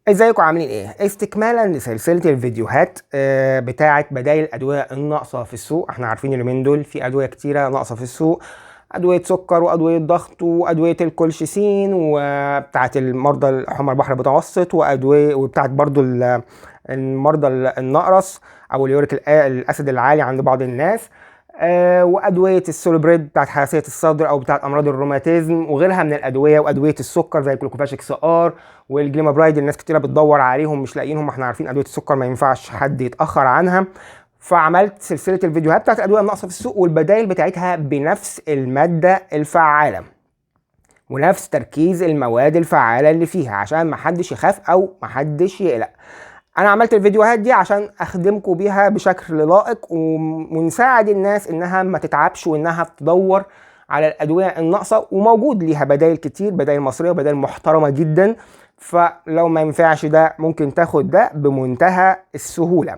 ازيكم عاملين ايه؟ استكمالا لسلسله الفيديوهات بتاعه بدائل الادويه الناقصه في السوق. احنا عارفين اليومين دول في ادويه كتيره ناقصه في السوق، ادويه سكر وادويه ضغط وادويه الكولشيسين وبتاعه المرضى حمى البحر المتوسط وادويه وبتاعه برضو المرضى النقرس او اليوريك الاسيد العالي عند بعض الناس، وادويه السولوبريد بتاعت حساسيه الصدر او بتاعت امراض الروماتيزم وغيرها من الادويه، وادويه السكر زي الكلوكوفاش اكس ار والجليمابرايد. الناس كتيره بتدور عليهم مش لاقيينهم، احنا عارفين ادويه السكر ما ينفعش حد يتاخر عنها. فعملت سلسله الفيديوهات بتاعت الادويه الناقصه في السوق والبدائل بتاعتها بنفس الماده الفعاله ونفس تركيز المواد الفعاله اللي فيها، عشان محدش يخاف او محدش يقلق. انا عملت الفيديوهات دي عشان اخدمكم بيها بشكل لائق ونساعد الناس انها ما تتعبش وانها تدور على الادويه الناقصه، وموجود ليها بدائل كتير، بدائل مصريه وبدائل محترمه جدا. فلو ما ينفعش ده ممكن تاخد ده بمنتهى السهوله.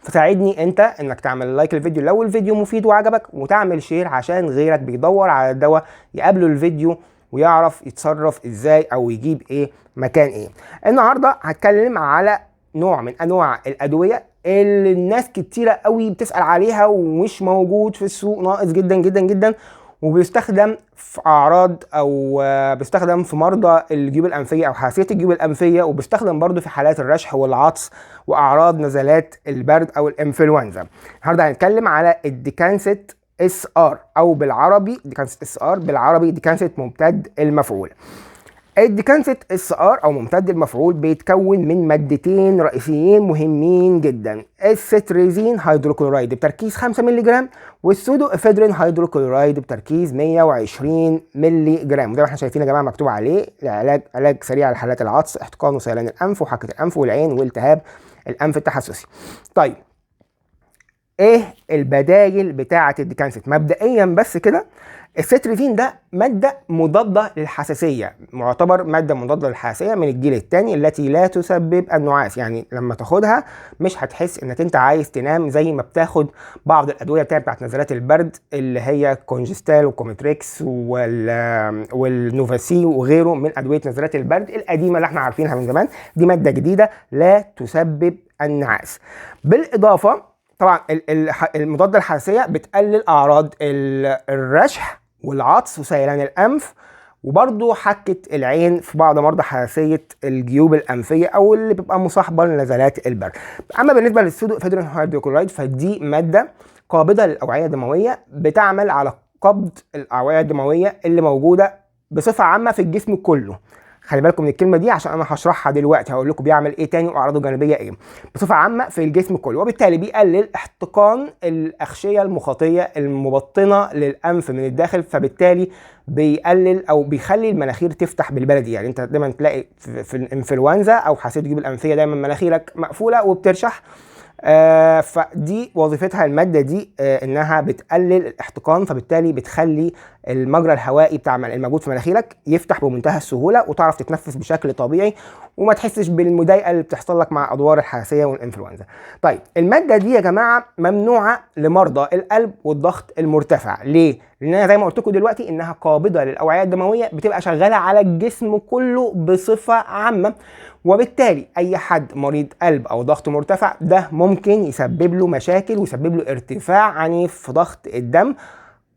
فساعدني انت انك تعمل لايك للفيديو لو الفيديو مفيد وعجبك، وتعمل شير عشان غيرك بيدور على الدواء يقابله الفيديو ويعرف يتصرف ازاي او يجيب ايه مكان ايه. النهارده هتكلم على نوع من انواع الادويه اللي الناس كتيره قوي بتسال عليها ومش موجود في السوق، ناقص جدا جدا جدا، وبيستخدم في اعراض او بيستخدم في مرضى الجيوب الانفيه او حساسيه الجيوب الانفيه، وبيستخدم برضو في حالات الرشح والعطس واعراض نزلات البرد او الانفلونزا. النهارده هنتكلم على الديكانست اس ار او بالعربي ديكانست اس ار، بالعربي ديكانست ممتد المفعول. الديكانست اس ار او ممتد المفعول بيتكون من مادتين رئيسيين مهمين جدا: الستريزين هيدروكلورايد بتركيز 5 مللي جرام، والسودو افيدرين هيدروكلورايد بتركيز 120 مللي جرام. وده احنا شايفين يا جماعه مكتوب عليه علاج سريع لحالات العطس، احتقان وسيلان الانف وحكه الانف والعين والتهاب الانف التحسسي. طيب ايه البدايل بتاعه الديكانست؟ مبدئيا بس كده، الستريزين ده مادة مضادة للحساسية، معتبر مادة مضادة للحساسية من الجيل الثاني التي لا تسبب النعاس. يعني لما تاخدها مش هتحس انك انت عايز تنام زي ما بتاخد بعض الادوية بتاعت نزلات البرد اللي هي كونجستال وكومتريكس والنوفاسي وغيره من ادوية نزلات البرد القديمة اللي احنا عارفينها من زمان. دي مادة جديدة لا تسبب النعاس. بالاضافة طبعا المضادة الحساسية بتقلل اعراض الرشح والعطس وسيلان الانف وبرضه حكة العين في بعض مرضى حساسية الجيوب الانفية او اللي بيبقى مصاحبة لنزلات البرد. اما بالنسبة للسودو افيدرين هيدروكلورايد فدي مادة قابضة للاوعية الدموية، بتعمل على قبض الاوعية الدموية اللي موجودة بصفة عامة في الجسم كله. خلي بالكم من الكلمه دي عشان انا هشرحها دلوقتي، هقول لكم بيعمل ايه تاني واعراضه الجانبيه ايه. بصفه عامه في الجسم كله، وبالتالي بيقلل احتقان الاغشيه المخاطيه المبطنه للانف من الداخل، فبالتالي بيقلل او بيخلي المناخير تفتح بالبلدي. يعني انت دايما تلاقي في الانفلونزا او حساسيه الجيوب الانفيه دايما مناخيرك مقفوله وبترشح، فدي وظيفتها الماده دي انها بتقلل الاحتقان، فبالتالي بتخلي المجرى الهوائي بتاع الموجود في مناخيرك يفتح بمنتهى السهوله وتعرف تتنفس بشكل طبيعي وما تحسش بالمضايقه اللي بتحصل لك مع ادوار الحساسيه والانفلونزا. طيب الماده دي يا جماعه ممنوعه لمرضى القلب والضغط المرتفع. ليه؟ لان زي ما قلت لكم دلوقتي انها قابضه للاوعيه الدمويه، بتبقى شغاله على الجسم كله بصفه عامه، وبالتالي اي حد مريض قلب او ضغط مرتفع ده ممكن يسبب له مشاكل ويسبب له ارتفاع عنيف في ضغط الدم،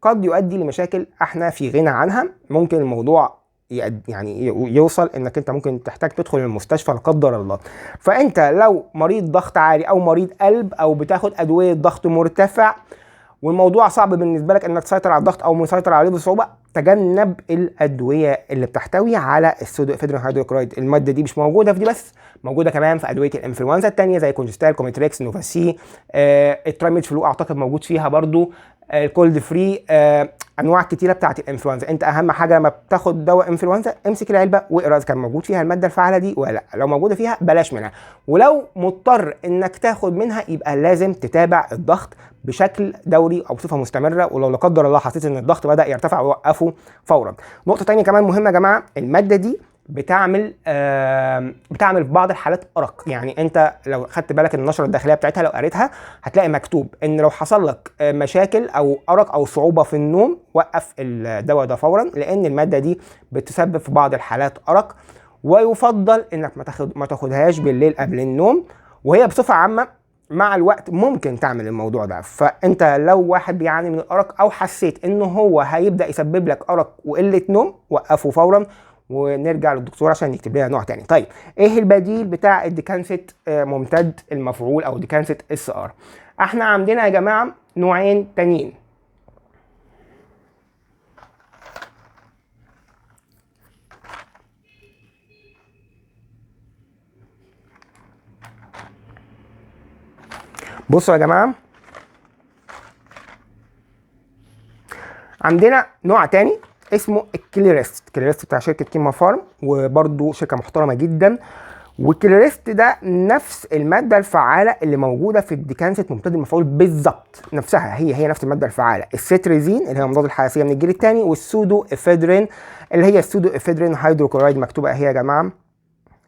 قد يؤدي لمشاكل احنا في غنى عنها. ممكن الموضوع يعني يوصل انك انت ممكن تحتاج تدخل المستشفى لا قدر الله. فانت لو مريض ضغط عالي او مريض قلب او بتاخد ادويه ضغط مرتفع والموضوع صعب بالنسبه لك انك تسيطر على الضغط او مسيطر عليه بصعوبه، تجنب الادويه اللي بتحتوي على السودو افيدرين هيدروكلورايد. الماده دي مش موجوده في دي بس، موجوده كمان في ادويه الانفلونزا الثانيه زي كونجستال كومتريكس نوفاسي، الترايميد فلو اعتقد موجود فيها برضو، الكولد فري، انواع كتيره بتاعت الانفلونزا. انت اهم حاجه لما بتاخد دواء انفلونزا امسك العلبه واقرا اذا كان موجود فيها الماده الفعاله دي ولا لا. لو موجوده فيها بلاش منها، ولو مضطر انك تاخد منها يبقى لازم تتابع الضغط بشكل دوري او بصفه مستمره، ولو لا قدر الله حسيت ان الضغط بدا يرتفع وقفه فورا. نقطه ثانيه كمان مهمه يا جماعه، الماده دي بتعمل في بعض الحالات ارق. يعني انت لو خدت بالك النشره الداخليه بتاعتها لو قريتها هتلاقي مكتوب ان لو حصل لك مشاكل او ارق او صعوبه في النوم وقف الدواء ده فورا، لان الماده دي بتسبب في بعض الحالات ارق. ويفضل انك ما تاخدهاش بالليل قبل النوم، وهي بصفه عامه مع الوقت ممكن تعمل الموضوع ده. فانت لو واحد بيعاني من الارق او حسيت انه هو هيبدا يسبب لك ارق وقله نوم، وقفه فورا ونرجع للدكتور عشان يكتب لنا نوع تاني. طيب ايه البديل بتاع الديكانست ممتد المفعول او ديكانست اس ار؟ احنا عندنا يا جماعه نوعين تانيين. بصوا يا جماعه، عندنا نوع تاني اسمه الكليريست. الكليريست بتاع شركه كيما فارم، وبرده شركه محترمه جدا. والكليريست ده نفس الماده الفعاله اللي موجوده في الديكانست ممتد المفعول بالظبط، نفسها هي نفس الماده الفعاله، الستريزين اللي هي مضاد الحساسيه من الجيل الثاني، والسودو افيدرين اللي هي السودو افيدرين هيدروكلورايد. مكتوبه اهي يا جماعه،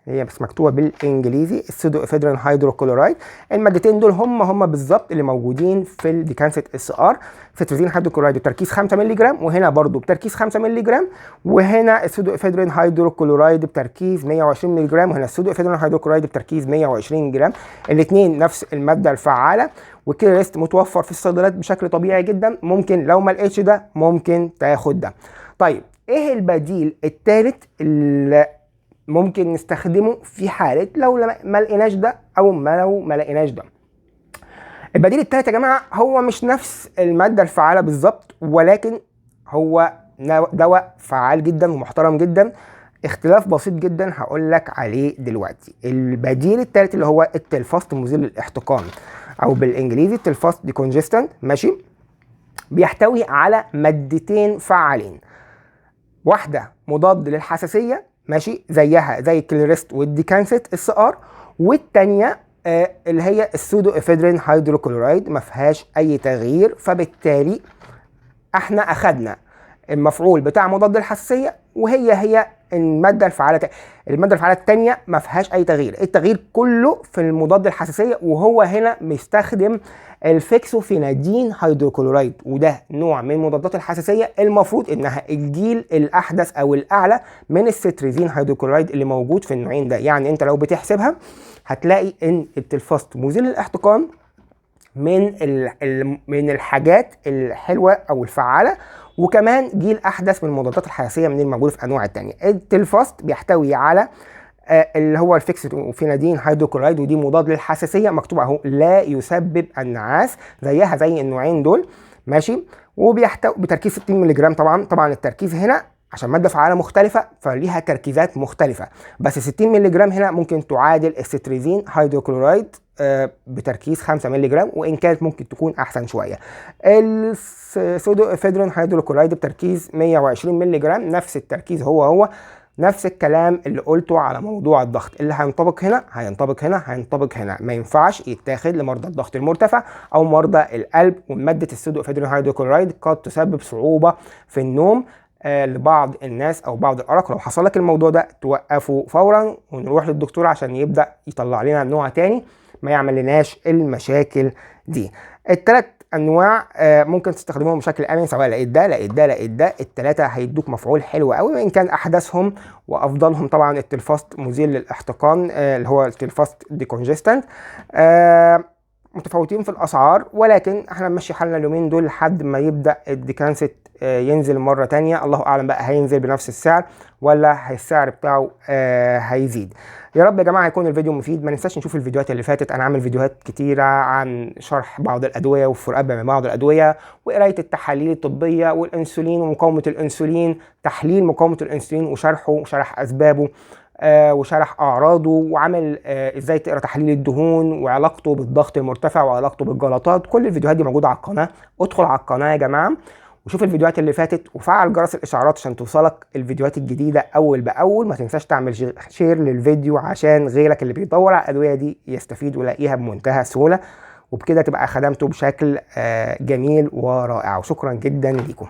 هي بس مكتوبه بالانجليزي، السودو افيدرين هيدروكلورايد. المادتين دول هم بالظبط اللي موجودين في الديكانست اس ار. ستريزين هيدروكلورايد بتركيز 5 مللي جرام، وهنا برضو بتركيز 5 مللي جرام، وهنا السودو افيدرين هيدروكلورايد بتركيز 120 مللي جرام، وهنا السودو افيدرين هيدروكلورايد بتركيز 120 جرام. الاثنين نفس الماده الفعاله، والكليريست متوفر في الصيدليات بشكل طبيعي جدا. ممكن لو ما لقيتش ده ممكن تاخد ده. طيب ايه البديل الثالث اللي ممكن نستخدمه في حالة لو ما لقيناش ده او لو ما لقيناش ده؟ البديل التالت يا جماعة هو مش نفس المادة الفعالة بالظبط، ولكن هو دواء فعال جدا ومحترم جدا. اختلاف بسيط جدا هقول لك عليه دلوقتي. البديل التالت اللي هو التلفاست مزيل للاحتقان، او بالانجليزي التلفاست ديكونجستنت. ماشي، بيحتوي على مادتين فعالين، واحدة مضاد للحساسية ماشي زيها زي الكليريست والديكانست اس ار، والتانية اللي هي السودو افيدرين هيدروكلورايد ما فيهاش اي تغيير. فبالتالي احنا اخدنا المفعول بتاع مضاد الحساسيه، وهي الماده الفعاله الثانيه ما فيهاش اي تغيير. التغيير كله في المضاد الحساسيه، وهو هنا بيستخدم الفيكسوفينادين هيدروكلورايد، وده نوع من مضادات الحساسيه المفروض انها الجيل الاحدث او الاعلى من الستريزين هيدروكلورايد اللي موجود في النوعين ده. يعني انت لو بتحسبها هتلاقي ان التلفاست مزيل الاحتقان من الحاجات الحلوه او الفعاله، وكمان جيل احدث من المضادات الحساسيه من الموجوده في انواع الثانيه. التلفاست بيحتوي على اللي هو الفيكسوفينادين هيدروكلورايد، ودي مضاد للحساسيه، مكتوب اهو لا يسبب النعاس، زيها زي النوعين دول ماشي. وبيحتوي بتركيز 60 مللي جرام. طبعا التركيز هنا عشان ماده فعاله مختلفه فليها تركيزات مختلفه، بس 60 مللي جرام هنا ممكن تعادل الستريزين هيدروكلورايد بتركيز 5 مللي جرام، وان كانت ممكن تكون احسن شويه. السودو افيدرين هيدروكلورايد بتركيز 120 مللي جرام، نفس التركيز هو نفس الكلام اللي قلته على موضوع الضغط، اللي هينطبق هنا هينطبق هنا هينطبق هنا. ما ينفعش يتاخد لمرضى الضغط المرتفع او مرضى القلب. وماده السودو افيدرين هيدروكلورايد قد تسبب صعوبه في النوم لبعض الناس او بعض الارق. لو حصل لك الموضوع ده توقفه فورا ونروح للدكتور عشان يبدا يطلع لنا نوع تاني ما يعمل لناش المشاكل دي. الثلاث انواع ممكن تستخدموهم بشكل امن، سواء لقيت ده. الثلاثه هيدوك مفعول حلو قوي، وان كان احدثهم وافضلهم طبعا التلفاست مزيل للاحتقان اللي هو التلفاست ديكونجستنت. متفاوتين في الاسعار، ولكن احنا ماشي حالنا اليومين دول لحد ما يبدا الديكانست ينزل مره تانية. الله اعلم بقى هينزل بنفس السعر ولا السعر بتاعه هيزيد. يا رب يا جماعه يكون الفيديو مفيد. ما ننساش نشوف الفيديوهات اللي فاتت، انا عامل فيديوهات كتيره عن شرح بعض الادويه والفروقات بين بعض الادويه، وقرايه التحاليل الطبيه والانسولين ومقاومه الانسولين، تحليل مقاومه الانسولين وشرحه وشرح اسبابه وشرح اعراضه، وعمل ازاي تقرا تحليل الدهون وعلاقته بالضغط المرتفع وعلاقته بالجلطات. كل الفيديوهات دي موجوده على القناه. ادخل على القناه يا جماعه وشوف الفيديوهات اللي فاتت، وفعل جرس الاشعارات عشان توصلك الفيديوهات الجديده اول باول. ما تنساش تعمل شير للفيديو عشان غيرك اللي بيدور على الادويه دي يستفيد ويلاقيها بمنتهى السهوله، وبكده تبقى خدمته بشكل جميل ورائع. وشكرا جدا ليكم.